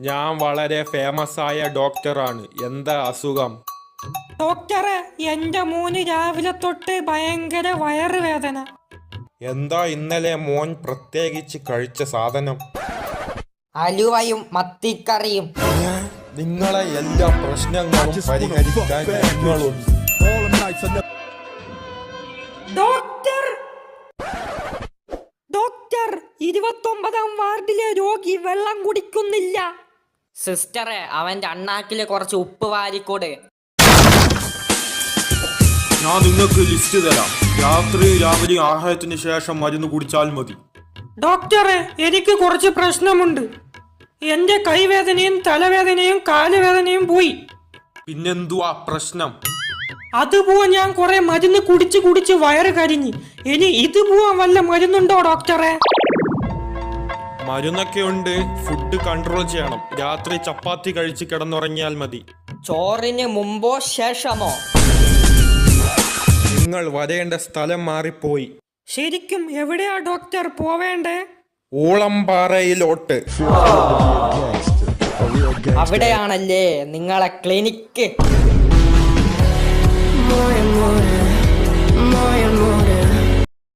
ഞാൻ വളരെ ഫേമസ് ആയ ഡോക്ടറാണ്. എന്താ അസുഖം? ഡോക്ടറെ, എന്റെ മോന് രാവിലെ തൊട്ട് ഭയങ്കര വയറുവേദന. എന്താ ഇന്നലെ മോൻ പ്രത്യേകിച്ച് കഴിച്ച സാധനം? അലുവയും മത്തിക്കറിയും. നിങ്ങളെ എല്ലാ പ്രശ്നങ്ങളും പരിഹരിക്കാൻ ഞങ്ങളുണ്ട്. ഡോക്ടർ, ഡോക്ടർ, 29-ാം വാർഡിലെ രോഗി വെള്ളം കുടിക്കുന്നില്ല. സിസ്റ്ററെ, അവന്റെ അണ്ണാക്കില് കുറച്ച് ഉപ്പ് വാരിക്കൂടെ. ഞാൻ നിങ്ങൾക്ക് ലിസ്റ്റ് തരാം. രാത്രി രാവിലെ ആഹാരത്തിന് ശേഷം മരുന്ന് കുടിച്ചാൽ മതി. ഡോക്ടറെ, എനിക്ക് കുറച്ച് പ്രശ്നമുണ്ട്. എന്റെ കൈവേദനയും തലവേദനയും കാലുവേദനയും പോയി. പിന്നെന്തുവാ പ്രശ്നം? അത് പോവാൻ ഞാൻ കുറെ മരുന്ന് കുടിച്ച് വയറ് കരിഞ്ഞ്. ഇനി ഇത് പോവാൻ വല്ല മരുന്നുണ്ടോ ഡോക്ടറെ? മരുന്നൊക്കെ ഉണ്ട്. ഫുഡ് കൺട്രോൾ ചെയ്യണം. രാത്രി ചപ്പാത്തി കഴിച്ച് കിടന്നുറങ്ങിയാൽ മതി. ചോറിന് മുമ്പോ ശേഷമോ? നിങ്ങൾ വരേണ്ട സ്ഥലം മാറിപ്പോയി. ശരിക്കും എവിടെയാ ഡോക്ടർ പോവേണ്ടേ? ഊളംപാറയിലോട്ട്. അവിടെയാണല്ലേ നിങ്ങളെ ക്ലിനിക്ക്. മോനെ